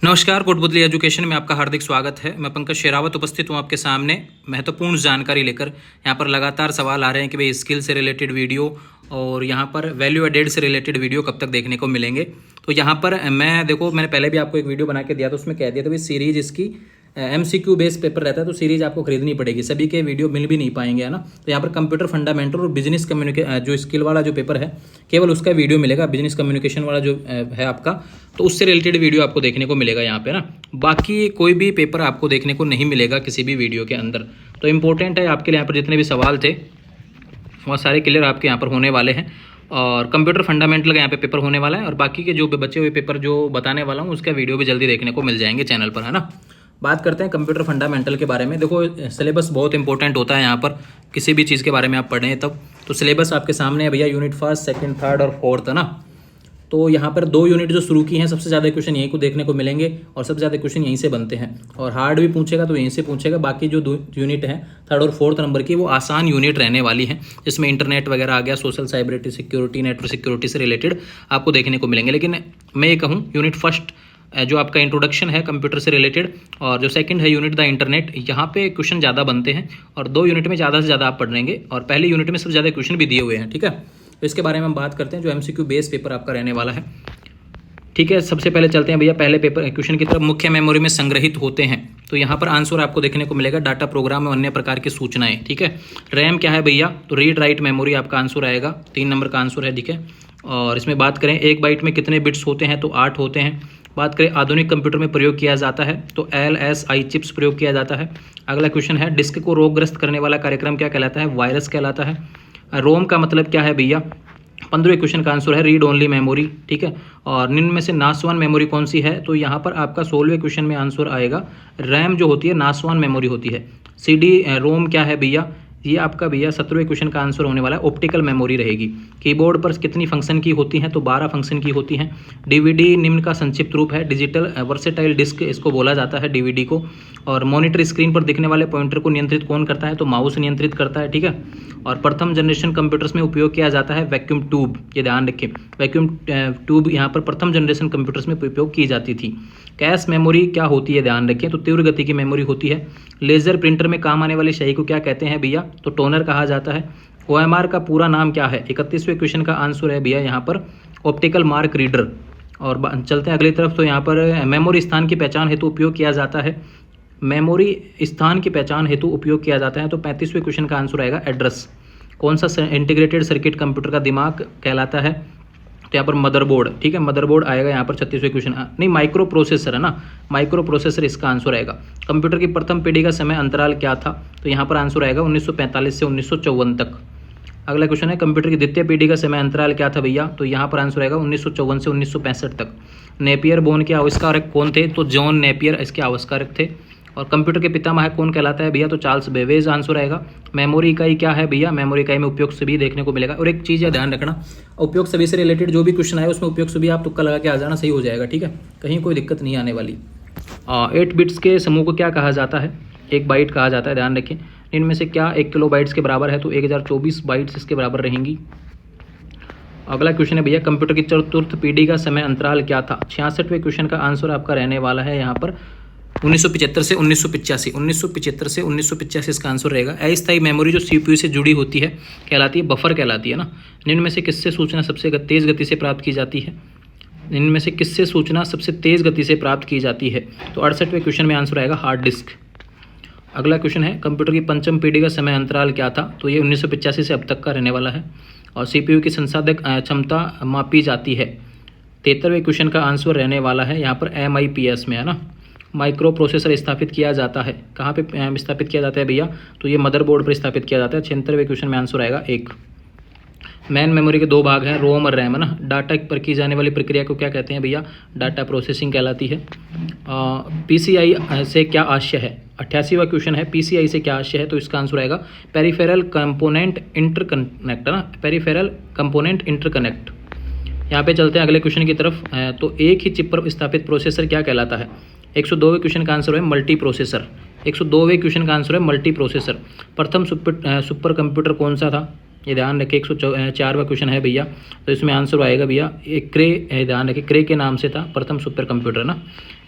नमस्कार, कोटबुतली एजुकेशन में आपका हार्दिक स्वागत है। मैं पंकज शेरावत उपस्थित हूँ आपके सामने महत्वपूर्ण जानकारी लेकर। यहाँ पर लगातार सवाल आ रहे हैं कि भाई स्किल से रिलेटेड वीडियो और यहाँ पर वैल्यू एडेड से रिलेटेड वीडियो कब तक देखने को मिलेंगे। तो यहाँ पर मैंने पहले भी आपको एक वीडियो बना के दिया था, उसमें कह दिया था भाई सीरीज इसकी MCQ बेस पेपर रहता है तो सीरीज आपको खरीदनी पड़ेगी, सभी के वीडियो मिल भी नहीं पाएंगे, है ना। तो यहाँ पर कंप्यूटर फंडामेंटल और बिजनेस जो स्किल वाला जो पेपर है केवल उसका वीडियो मिलेगा। बिजनेस कम्युनिकेशन वाला जो है आपका, तो उससे रिलेटेड वीडियो आपको देखने को मिलेगा यहाँ पे ना। बाकी कोई भी पेपर आपको देखने को नहीं मिलेगा किसी भी वीडियो के अंदर। तो इम्पोर्टेंट है आपके लिए यहाँ पर जितने भी सवाल थे वह सारे क्लियर आपके यहाँ पर होने वाले हैं। और कंप्यूटर फंडामेंटल का यहाँ पे पेपर होने वाला है और बाकी के जो बचे हुए पेपर जो बताने वाला हूँ उसका वीडियो भी जल्दी देखने को मिल जाएंगे चैनल पर, है ना। बात करते हैं कंप्यूटर फंडामेंटल के बारे में। देखो सिलेबस बहुत इंपॉर्टेंट होता है यहाँ पर, किसी भी चीज़ के बारे में आप पढ़ें तब। तो सिलेबस आपके सामने है भैया, यूनिट फर्स्ट, सेकंड, थर्ड और फोर्थ, है ना। तो यहाँ पर 2 यूनिट जो शुरू की हैं सबसे ज़्यादा क्वेश्चन यहीं को देखने को मिलेंगे और सबसे ज़्यादा क्वेश्चन यहीं से बनते हैं। और हार्ड भी पूछेगा तो यहीं से पूछेगा। बाकी जो 2 यूनिट हैं थर्ड और फोर्थ नंबर की, वो आसान यूनिट रहने वाली हैं, जिसमें इंटरनेट वगैरह आ गया, सोशल साइबरिटी सिक्योरिटी, नेटवर्क सिक्योरिटी से रिलेटेड आपको देखने को मिलेंगे। लेकिन मैं ये कहूँ यूनिट फर्स्ट जो आपका इंट्रोडक्शन है कंप्यूटर से रिलेटेड और जो सेकंड है यूनिट द इंटरनेट, यहाँ पे क्वेश्चन ज़्यादा बनते हैं और 2 यूनिट में ज़्यादा से ज़्यादा आप पढ़ेंगे और पहले यूनिट में सबसे ज़्यादा क्वेश्चन भी दिए हुए हैं, ठीक है। तो इसके बारे में हम बात करते हैं जो MCQ बेस पेपर आपका रहने वाला है, ठीक है। सबसे पहले चलते हैं भैया पहले पेपर क्वेश्चन की तरफ। मुख्य मेमोरी में संग्रहित होते हैं, तो यहाँ पर आंसर आपको देखने को मिलेगा डाटा, प्रोग्राम और अन्य प्रकार की सूचनाएं, ठीक है। रैम क्या है भैया, तो रीड राइट मेमोरी आपका आंसर आएगा, 3 नंबर का आंसर है, ठीक है। और इसमें बात करें 1 बाइट में कितने बिट्स होते हैं, तो 8 होते हैं। बात करें आधुनिक कंप्यूटर में प्रयोग किया जाता है, तो LSI चिप्स प्रयोग किया जाता है। अगला क्वेश्चन है डिस्क को रोगग्रस्त करने वाला कार्यक्रम क्या कहलाता है, वायरस कहलाता है। रोम का मतलब क्या है भैया, 15वें क्वेश्चन का आंसर है रीड ओनली मेमोरी, ठीक है। और निम्न में से नासवान मेमोरी कौन सी है, तो यहाँ पर आपका 16वें क्वेश्चन में आंसर आएगा रैम जो होती है नासवान मेमोरी होती है। CD रोम क्या है भैया, ये आपका भैया 17वें क्वेश्चन का आंसर होने वाला है, ऑप्टिकल मेमोरी रहेगी। कीबोर्ड पर कितनी फंक्शन की होती हैं, तो 12 फंक्शन की होती हैं। DVD निम्न का संक्षिप्त रूप है, डिजिटल वर्सेटाइल डिस्क इसको बोला जाता है DVD को। और मॉनिटर स्क्रीन पर दिखने वाले पॉइंटर को नियंत्रित कौन करता है, तो माउस नियंत्रित करता है, ठीक है। और प्रथम जनरेशन कंप्यूटर्स में उपयोग किया जाता है वैक्यूम ट्यूब, ये ध्यान रखें, वैक्यूम ट्यूब यहाँ पर प्रथम जनरेशन कंप्यूटर्स में उपयोग की जाती थी। कैश मेमोरी क्या होती है, ध्यान रखें, तो तीव्र गति की मेमोरी होती है। लेजर प्रिंटर में काम आने वाली स्याही को क्या कहते हैं भैया, तो टोनर कहा जाता है। OMR का पूरा नाम क्या है, 31वें क्वेश्चन का आंसर है भैया यहाँ पर ऑप्टिकल मार्क रीडर। और चलते हैं अगली तरफ, तो यहाँ पर मेमोरी स्थान की पहचान हेतु उपयोग किया जाता है, मेमोरी स्थान की पहचान हेतु उपयोग किया जाता है, तो 35वें क्वेश्चन का आंसर आएगा एड्रेस। कौन सा इंटीग्रेटेड सर्किट कंप्यूटर का दिमाग कहलाता है, तो यहाँ पर मदरबोर्ड, ठीक है, मदरबोर्ड आएगा यहाँ पर 36वें क्वेश्चन। नहीं, माइक्रो प्रोसेसर है ना, माइक्रो प्रोसेसर इसका आंसर आएगा। कंप्यूटर की प्रथम पीढ़ी का समय अंतराल क्या था, तो यहाँ पर आंसर आएगा 1945 से 1954 तक। अगला क्वेश्चन है कंप्यूटर की द्वितीय पीढ़ी का समय अंतराल क्या था भैया, तो यहाँ पर आंसर आएगा 1954 से 1965 तक। नेपियर बोन के आविष्कारक कौन थे, तो जॉन नेपियर इसके आविष्कारक थे। और कंप्यूटर के पितामह कौन कहलाता है भैया, तो चार्ल्स बेबेज आंसर आएगा। मेमोरी इकाई क्या है भैया, मेमोरी इकाई में उपयोग सभी देखने को मिलेगा। और एक चीज़ है ध्यान रखना, उपयोग सभी से रिलेटेड जो भी क्वेश्चन आए उसमें उपयोग सभी आप तुक्का लगा के आ जाना, सही हो जाएगा, ठीक है, कहीं कोई दिक्कत नहीं आने वाली। 8 बिट्स के समूह को क्या कहा जाता है, 1 बाइट कहा जाता है, ध्यान रखें। इनमें से क्या 1 किलो बाइट्स के बराबर है, तो 1024 बाइट्स इसके बराबर रहेंगी। अगला क्वेश्चन है भैया कंप्यूटर की चतुर्थ पीढ़ी का समय अंतराल क्या था, 66वें क्वेश्चन का आंसर आपका रहने वाला है यहाँ पर 1975 से 1985, 1975 से 1985 इसका आंसर रहेगा। अस्थायी मेमोरी जो CPU से जुड़ी होती है कहलाती है बफर कहलाती है ना। निम्न में से किससे सूचना सबसे तेज़ गति से प्राप्त की जाती है, इनमें से किससे सूचना सबसे तेज़ गति से प्राप्त की जाती है, तो 68वें क्वेश्चन में आंसर आएगा हार्ड डिस्क। अगला क्वेश्चन है कंप्यूटर की पंचम पीढ़ी का समय अंतराल क्या था, तो ये 1985 से अब तक का रहने वाला है। और CPU की संसाधक क्षमता मापी जाती है, 73वें क्वेश्चन का आंसर रहने वाला है यहाँ पर MIPS में, है ना। माइक्रो प्रोसेसर स्थापित किया जाता है, कहाँ पे स्थापित किया जाता है भैया, तो ये मदरबोर्ड पर स्थापित किया जाता है। 76वें क्वेश्चन में आंसर आएगा 1। मैन मेमोरी के 2 भाग हैं, रोम और रैम, है ना। डाटा पर की जाने वाली प्रक्रिया को क्या कहते हैं भैया, डाटा प्रोसेसिंग कहलाती है। PCI से क्या आशय है, 88वां क्वेश्चन है, PCI से क्या आशय है, तो इसका आंसर आएगा पेरिफेरल कंपोनेंट इंटरकनेक्ट, है ना, पेरिफेरल कंपोनेंट इंटरकनेक्ट। यहाँ पे चलते हैं अगले क्वेश्चन की तरफ। तो एक ही चिप पर स्थापित प्रोसेसर क्या कहलाता है, 102वें क्वेश्चन का आंसर है मल्टी प्रोसेसर, 102वें क्वेश्चन का आंसर है मल्टी प्रोसेसर। प्रथम सुपर कंप्यूटर कौन सा था, ये ध्यान रखें। 104वां क्वेश्चन है भैया, तो इसमें आंसर आएगा भैया एक क्रे, ध्यान रखें क्रे के नाम से था प्रथम सुपर कंप्यूटर ना।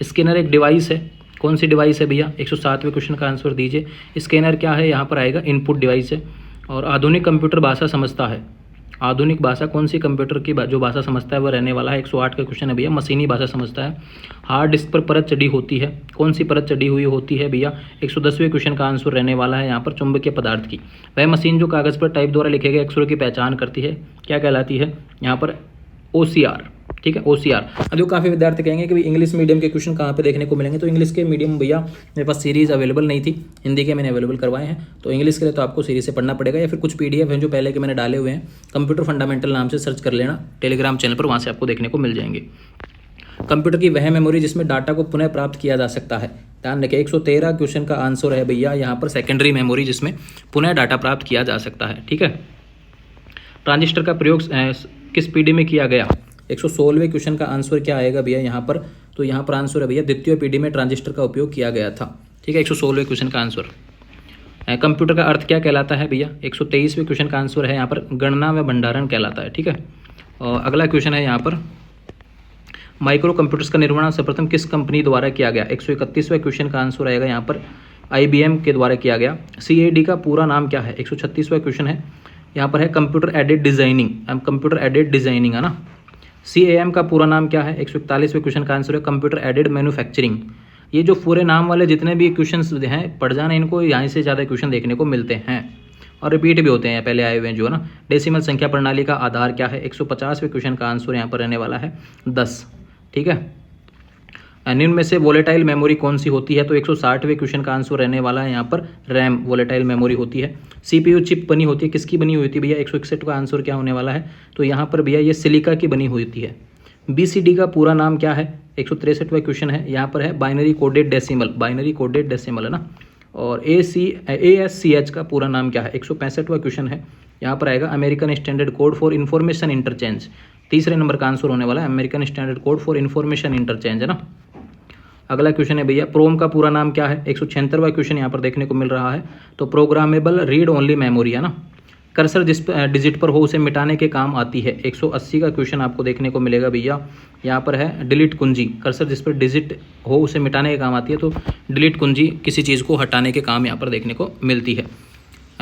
स्कैनर एक डिवाइस है, कौन सी डिवाइस है भैया? 107वें क्वेश्चन का आंसर दीजिए। स्कैनर क्या है? यहाँ पर आएगा इनपुट डिवाइस है। और आधुनिक कंप्यूटर भाषा समझता है, आधुनिक भाषा कौन सी कंप्यूटर की जो भाषा समझता है वह रहने वाला है। 108 का क्वेश्चन है भैया, मशीनी भाषा समझता है। हार्ड डिस्क पर परत चढ़ी होती है, कौन सी परत चढ़ी हुई होती है भैया? 110वें क्वेश्चन का आंसर रहने वाला है यहाँ पर चुंबकीय पदार्थ की। वह मशीन जो कागज़ पर टाइप द्वारा लिखे गए अक्षरों की पहचान करती है, क्या कहलाती है? यहाँ पर OCR, ठीक है, OCR। अब जो काफ़ी विद्यार्थी कहेंगे कि भाई इंग्लिश मीडियम के क्वेश्चन कहाँ पे देखने को मिलेंगे, तो इंग्लिश के मीडियम भैया मेरे पास सीरीज़ अवेलेबल नहीं थी, हिंदी के मैंने अवेलेबल करवाए हैं। तो इंग्लिश के लिए तो आपको सीरीज से पढ़ना पड़ेगा, या फिर कुछ PDF हैं जो पहले के मैंने डाले हुए हैं, कंप्यूटर फंडामेंटल नाम से सर्च कर लेना टेलीग्राम चैनल पर, वहाँ से आपको देखने को मिल जाएंगे। कंप्यूटर की वह मेमोरी जिसमें डाटा को पुनः प्राप्त किया जा सकता है, ध्यान रखें। 113 क्वेश्चन का आंसर है भैया यहाँ पर सेकेंडरी मेमोरी, जिसमें पुनः डाटा प्राप्त किया जा सकता है, ठीक है। ट्रांजिस्टर का प्रयोग किस पीढ़ी में किया गया? 116वें क्वेश्चन का आंसर क्या आएगा भैया यहाँ पर? तो यहाँ पर आंसर है भैया द्वितीय पीढ़ी में ट्रांजिस्टर का उपयोग किया गया था, ठीक है। 116वें क्वेश्चन का आंसर। कंप्यूटर का अर्थ क्या कहलाता है भैया? 123वें क्वेश्चन का आंसर है यहाँ पर गणना व भंडारण कहलाता है, ठीक है। और अगला क्वेश्चन है यहाँ पर माइक्रो कंप्यूटर्स का निर्माण सर्वप्रथम किस कंपनी द्वारा किया गया? 131वें क्वेश्चन का आंसर आएगा यहाँ पर IBM के द्वारा किया गया। CAD का पूरा नाम क्या है? 136वां क्वेश्चन है यहाँ पर है computer aided designing, computer aided designing है ना। CAM का पूरा नाम क्या है? 141वें क्वेश्चन का आंसर है कंप्यूटर एडेड मैन्युफैक्चरिंग। ये जो पूरे नाम वाले जितने भी क्वेश्चंस हैं पढ़ जाना, इनको यहाँ से ज़्यादा क्वेश्चन देखने को मिलते हैं और रिपीट भी होते हैं पहले आए हुए हैं जो है ना। डेसिमल संख्या प्रणाली का आधार क्या है? 150वें क्वेश्चन का आंसर यहाँ पर रहने वाला है 10, ठीक है। निम्न में से वोलेटाइल मेमोरी कौन सी होती है? तो 160वें क्वेश्चन का आंसर रहने वाला है यहाँ पर रैम वोलेटाइल मेमोरी होती है। CPU चिप बनी होती है, किसकी बनी हुई थी भैया? 161 का आंसर क्या होने वाला है? तो यहाँ पर भैया ये सिलिका की बनी हुई थी है। BCD का पूरा नाम क्या है? 163वां क्वेश्चन है यहाँ पर है binary coded decimal, binary coded decimal है ना। और ASCH का पूरा नाम क्या है? 165वां क्वेश्चन है यहाँ पर आएगा American standard code for information interchange. तीसरे नंबर का आंसर होने वाला है American standard code for information interchange है ना। अगला क्वेश्चन है भैया प्रोम का पूरा नाम क्या है? 176वां क्वेश्चन यहाँ पर देखने को मिल रहा है, तो प्रोग्रामेबल रीड ओनली मेमोरी है ना। कर्सर जिस डिजिट पर हो उसे मिटाने के काम आती है। 180 का क्वेश्चन आपको देखने को मिलेगा भैया, यहाँ पर है डिलीट कुंजी। कर्सर जिस पर डिजिट हो उसे मिटाने के काम आती है, तो डिलीट कुंजी किसी चीज़ को हटाने के काम यहाँ पर देखने को मिलती है।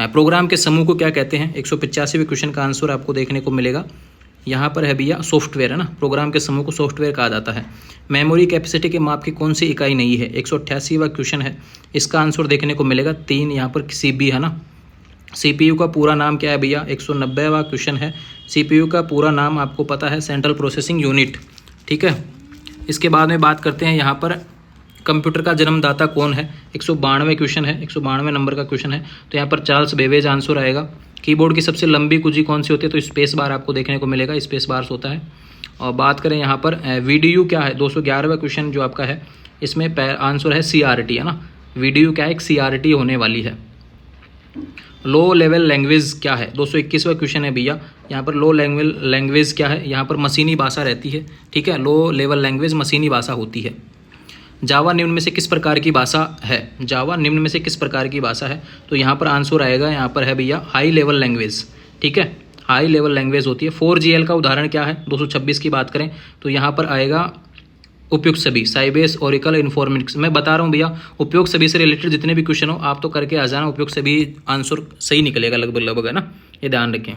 प्रोग्राम के समूह को क्या कहते हैं? 185वें क्वेश्चन का आंसर आपको देखने को मिलेगा, यहाँ पर है भैया सॉफ्टवेयर है ना। प्रोग्राम के समूह को सॉफ्टवेयर कहा जाता है। मेमोरी कैपेसिटी के माप की कौन सी इकाई नहीं है? 188वां क्वेश्चन है, इसका आंसर देखने को मिलेगा 3, यहाँ पर CB है ना। CPU का पूरा नाम क्या है भैया? 190वां क्वेश्चन है। CPU का पूरा नाम आपको पता है सेंट्रल प्रोसेसिंग यूनिट, ठीक है। इसके बाद में बात करते हैं यहाँ पर कंप्यूटर का जन्मदाता कौन है? 192वें क्वेश्चन है, 192वें नंबर का क्वेश्चन है, तो यहाँ पर चार्ल्स बेबेज आंसर आएगा। कीबोर्ड की सबसे लंबी कुंजी कौन सी होती है? तो स्पेस बार आपको देखने को मिलेगा, स्पेस बार्स होता है। और बात करें यहाँ पर VDU क्या है? 211वां क्वेश्चन जो आपका है, इसमें आंसर है CRT है ना। VDU क्या है? एक CRT होने वाली है। लो लेवल लैंग्वेज क्या है? 221वां क्वेश्चन है भैया, यहाँ पर लो लेवल लैंग्वेज क्या है? यहाँ पर मशीनी भाषा रहती है, ठीक है। लो लेवल लैंग्वेज मशीनी भाषा होती है। जावा निम्न में से किस प्रकार की भाषा है? जावा निम्न में से किस प्रकार की भाषा है? तो यहाँ पर आंसर आएगा, यहाँ पर है भैया हाई लेवल लैंग्वेज, ठीक है। हाई लेवल लैंग्वेज होती है। 4GL का उदाहरण क्या है? 226 की बात करें तो यहाँ पर आएगा उपयुक्त सभी, साइबेस, ओरेकल, इन्फॉर्मेटिक्स। मैं बता रहा हूँ भैया उपयुक्त सभी से रिलेटेड जितने भी क्वेश्चन हो आप तो करके आ जाना, उपयुक्त सभी आंसर सही निकलेगा लगभग है ना, ये ध्यान रखें।